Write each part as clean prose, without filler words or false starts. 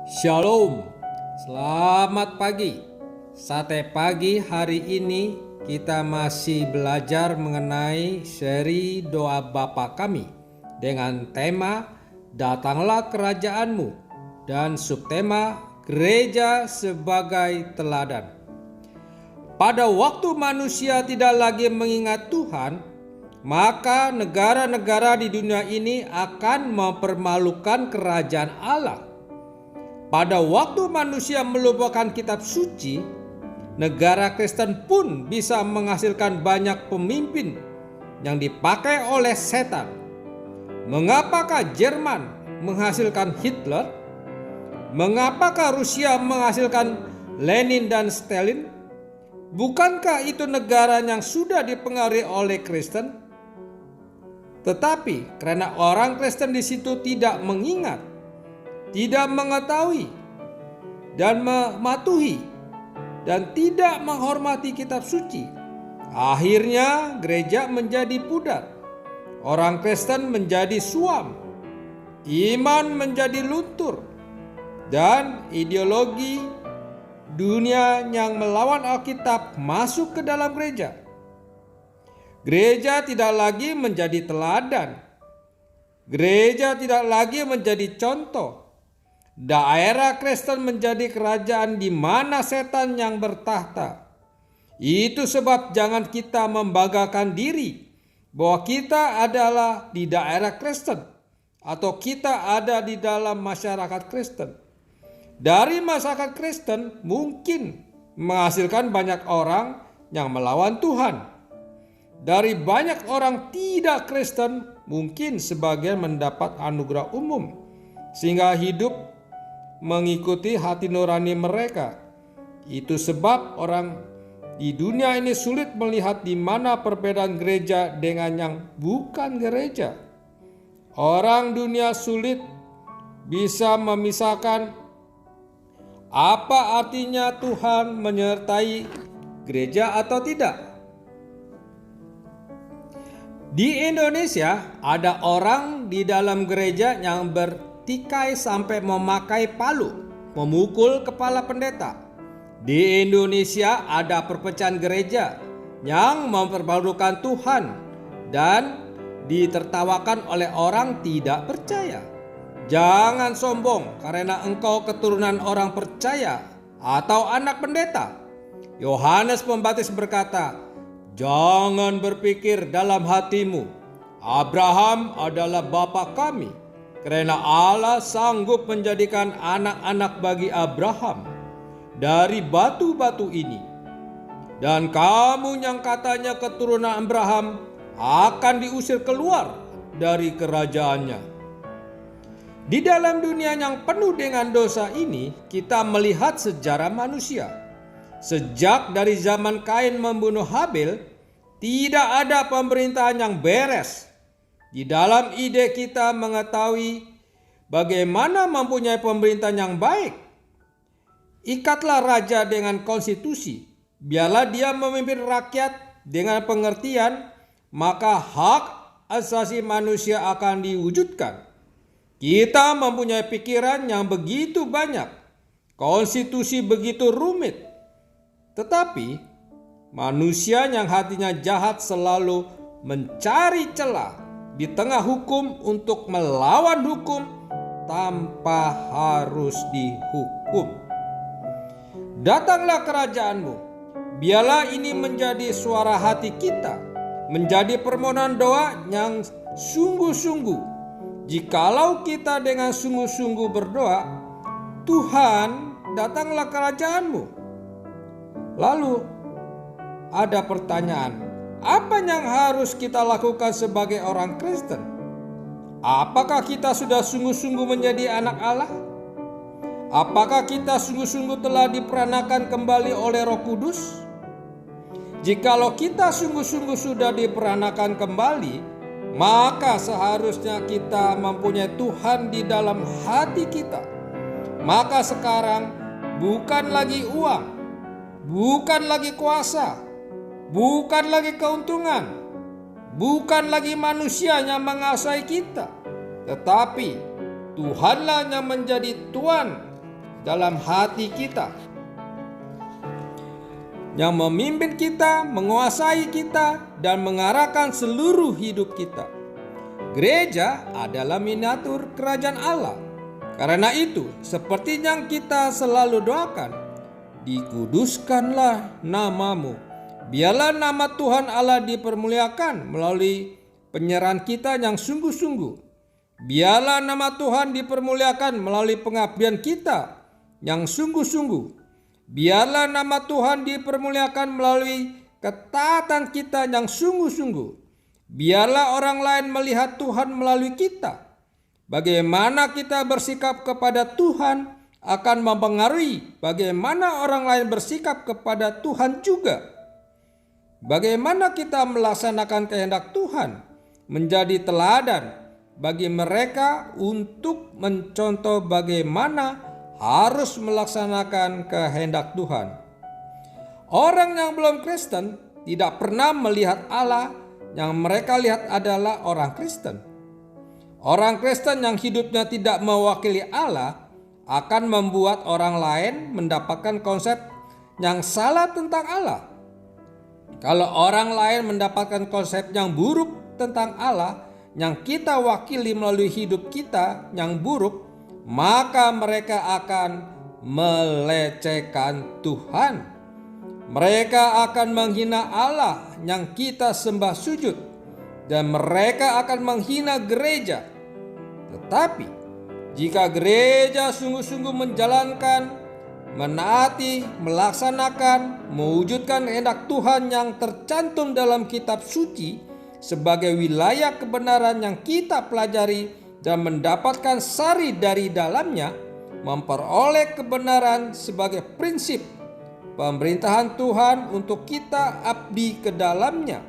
Shalom, selamat pagi. Sate pagi hari ini kita masih belajar mengenai seri doa Bapa Kami dengan tema Datanglah Kerajaanmu dan subtema Gereja sebagai Teladan. Pada waktu manusia tidak lagi mengingat Tuhan, maka negara-negara di dunia ini akan mempermalukan kerajaan Allah. Pada waktu manusia melupakan kitab suci, negara Kristen pun bisa menghasilkan banyak pemimpin yang dipakai oleh setan. Mengapakah Jerman menghasilkan Hitler? Mengapakah Rusia menghasilkan Lenin dan Stalin? Bukankah itu negara yang sudah dipengaruhi oleh Kristen? Tetapi karena orang Kristen di situ tidak mengingat, tidak mengetahui dan mematuhi dan tidak menghormati kitab suci, akhirnya gereja menjadi pudar, orang Kristen menjadi suam, iman menjadi luntur, dan ideologi dunia yang melawan Alkitab masuk ke dalam gereja. Gereja tidak lagi menjadi teladan, gereja tidak lagi menjadi contoh. Daerah Kristen menjadi kerajaan di mana setan yang bertahta. Itu sebab jangan kita membanggakan diri bahwa kita adalah di daerah Kristen atau kita ada di dalam masyarakat Kristen. Dari masyarakat Kristen mungkin menghasilkan banyak orang yang melawan Tuhan. Dari banyak orang tidak Kristen mungkin sebagian mendapat anugerah umum sehingga hidup mengikuti hati nurani mereka. Itu sebab orang di dunia ini sulit melihat di mana perbedaan gereja dengan yang bukan gereja. Orang dunia sulit bisa memisahkan apa artinya Tuhan menyertai gereja atau tidak. Di Indonesia ada orang di dalam gereja yang tikai sampai memakai palu, memukul kepala pendeta. Di Indonesia ada perpecahan gereja yang mempermalukan Tuhan dan ditertawakan oleh orang tidak percaya. Jangan sombong karena engkau keturunan orang percaya atau anak pendeta. Yohanes Pembaptis berkata, "Jangan berpikir dalam hatimu, Abraham adalah bapa kami. Karena Allah sanggup menjadikan anak-anak bagi Abraham dari batu-batu ini. Dan kamu yang katanya keturunan Abraham akan diusir keluar dari kerajaannya." Di dalam dunia yang penuh dengan dosa ini, kita melihat sejarah manusia. Sejak dari zaman Kain membunuh Habil, tidak ada pemerintahan yang beres. Di dalam ide kita mengetahui bagaimana mempunyai pemerintahan yang baik. Ikatlah raja dengan konstitusi. Biarlah dia memimpin rakyat dengan pengertian, maka hak asasi manusia akan diwujudkan. Kita mempunyai pikiran yang begitu banyak, konstitusi begitu rumit. Tetapi manusia yang hatinya jahat selalu mencari celah di tengah hukum untuk melawan hukum tanpa harus dihukum. Datanglah kerajaanmu. Biarlah ini menjadi suara hati kita, menjadi permohonan doa yang sungguh-sungguh. Jikalau kita dengan sungguh-sungguh berdoa, Tuhan, datanglah kerajaanmu. Lalu ada pertanyaan, apa yang harus kita lakukan sebagai orang Kristen? Apakah kita sudah sungguh-sungguh menjadi anak Allah? Apakah kita sungguh-sungguh telah diperanakan kembali oleh Roh Kudus? Jikalau kita sungguh-sungguh sudah diperanakan kembali, maka seharusnya kita mempunyai Tuhan di dalam hati kita. Maka sekarang bukan lagi uang, bukan lagi kuasa, bukan lagi keuntungan, bukan lagi manusia yang menguasai kita, tetapi Tuhanlah yang menjadi Tuan dalam hati kita, yang memimpin kita, menguasai kita, dan mengarahkan seluruh hidup kita. Gereja adalah miniatur kerajaan Allah. Karena itu, seperti yang kita selalu doakan, dikuduskanlah namamu. Biarlah nama Tuhan Allah dipermuliakan melalui penyerahan kita yang sungguh-sungguh. Biarlah nama Tuhan dipermuliakan melalui pengabdian kita yang sungguh-sungguh. Biarlah nama Tuhan dipermuliakan melalui ketaatan kita yang sungguh-sungguh. Biarlah orang lain melihat Tuhan melalui kita. Bagaimana kita bersikap kepada Tuhan akan mempengaruhi bagaimana orang lain bersikap kepada Tuhan juga. Bagaimana kita melaksanakan kehendak Tuhan menjadi teladan bagi mereka untuk mencontoh bagaimana harus melaksanakan kehendak Tuhan. Orang yang belum Kristen tidak pernah melihat Allah, yang mereka lihat adalah orang Kristen. Orang Kristen yang hidupnya tidak mewakili Allah akan membuat orang lain mendapatkan konsep yang salah tentang Allah. Kalau orang lain mendapatkan konsep yang buruk tentang Allah yang kita wakili melalui hidup kita yang buruk, maka mereka akan melecehkan Tuhan. Mereka akan menghina Allah yang kita sembah sujud, dan mereka akan menghina gereja. Tetapi jika gereja sungguh-sungguh menjalankan, menaati, melaksanakan, mewujudkan kehendak Tuhan yang tercantum dalam kitab suci sebagai wilayah kebenaran yang kita pelajari dan mendapatkan sari dari dalamnya, memperoleh kebenaran sebagai prinsip pemerintahan Tuhan untuk kita abdi ke dalamnya,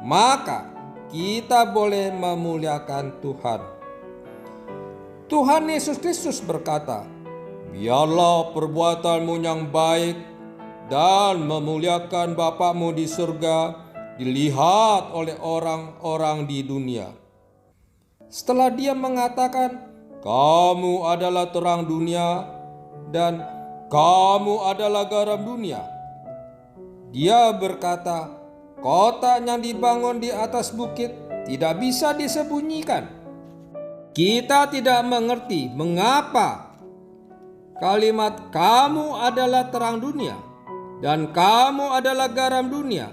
maka kita boleh memuliakan Tuhan. Tuhan Yesus Kristus berkata, "Biarlah perbuatanmu yang baik dan memuliakan Bapamu di surga dilihat oleh orang-orang di dunia." Setelah dia mengatakan, "Kamu adalah terang dunia dan kamu adalah garam dunia," dia berkata, "Kota yang dibangun di atas bukit tidak bisa disembunyikan." Kita tidak mengerti mengapa kalimat "kamu adalah terang dunia" dan "kamu adalah garam dunia"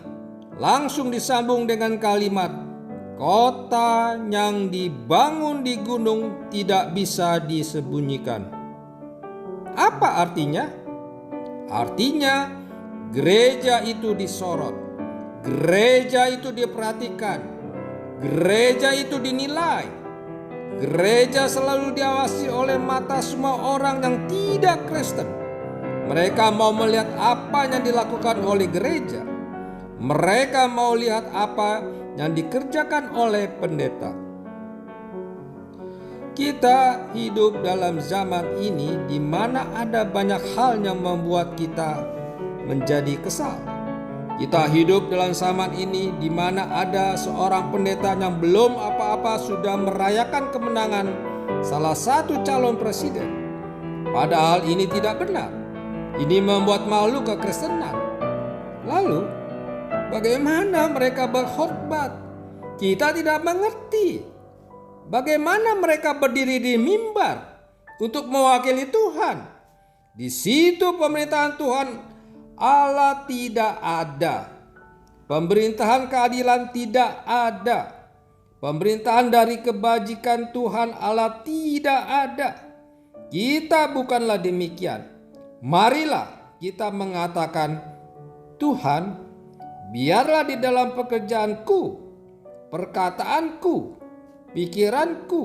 langsung disambung dengan kalimat "kota yang dibangun di gunung tidak bisa disembunyikan." Apa artinya? Artinya gereja itu disorot, gereja itu diperhatikan, gereja itu dinilai. Gereja selalu diawasi oleh mata semua orang yang tidak Kristen. Mereka mau melihat apa yang dilakukan oleh gereja. Mereka mau lihat apa yang dikerjakan oleh pendeta. Kita hidup dalam zaman ini di mana ada banyak hal yang membuat kita menjadi kesal. Kita hidup dalam zaman ini di mana ada seorang pendeta yang belum apa-apa sudah merayakan kemenangan salah satu calon presiden. Padahal ini tidak benar. Ini membuat malu kekristenan. Lalu, bagaimana mereka berkhotbah? Kita tidak mengerti. Bagaimana mereka berdiri di mimbar untuk mewakili Tuhan? Di situ pemerintahan Tuhan Allah tidak ada. Pemerintahan keadilan tidak ada. Pemerintahan dari kebajikan Tuhan Allah tidak ada. Kita bukanlah demikian. Marilah kita mengatakan, "Tuhan, biarlah di dalam pekerjaanku, perkataanku, pikiranku,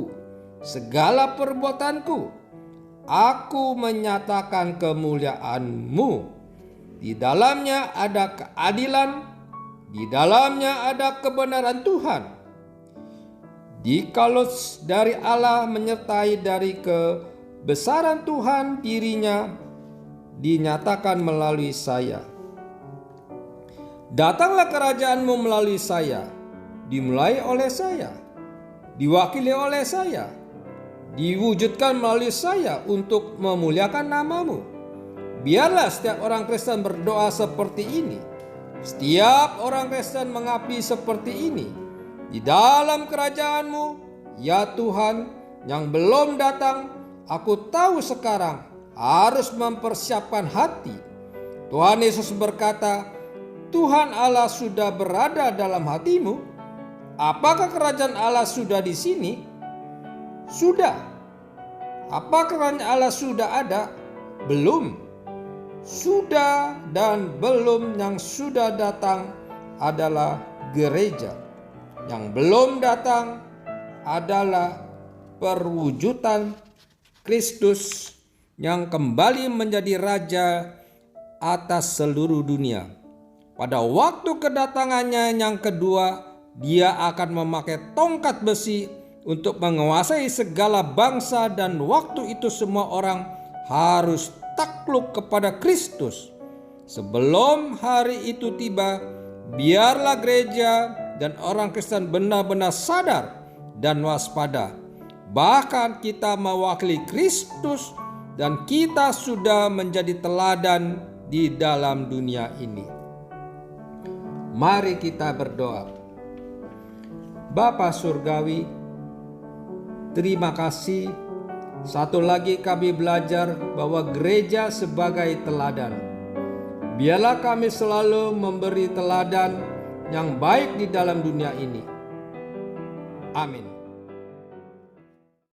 segala perbuatanku, aku menyatakan kemuliaan-Mu. Di dalamnya ada keadilan, di dalamnya ada kebenaran Tuhan. Jikalau dari Allah menyertai dari kebesaran Tuhan, dirinya dinyatakan melalui saya. Datanglah kerajaan-Mu melalui saya, dimulai oleh saya, diwakili oleh saya, diwujudkan melalui saya untuk memuliakan nama-Mu. Biarlah setiap orang Kristen berdoa seperti ini. Setiap orang Kristen mengabdi seperti ini. Di dalam kerajaan-Mu, ya Tuhan, yang belum datang, aku tahu sekarang harus mempersiapkan hati. Tuhan Yesus berkata, Tuhan Allah sudah berada dalam hatimu. Apakah kerajaan Allah sudah di sini? Sudah. Apakah kerajaan Allah sudah ada? Belum. Sudah dan belum. Yang sudah datang adalah gereja. Yang belum datang adalah perwujudan Kristus yang kembali menjadi raja atas seluruh dunia. Pada waktu kedatangannya yang kedua, Dia akan memakai tongkat besi untuk menguasai segala bangsa, dan waktu itu semua orang harus takluk kepada Kristus. Sebelum hari itu tiba, biarlah gereja dan orang Kristen benar-benar sadar dan waspada. Bahkan kita mewakili Kristus dan kita sudah menjadi teladan di dalam dunia ini. Mari kita berdoa. Bapa Surgawi, terima kasih. Satu lagi kami belajar bahwa gereja sebagai teladan. Biarlah kami selalu memberi teladan yang baik di dalam dunia ini. Amin.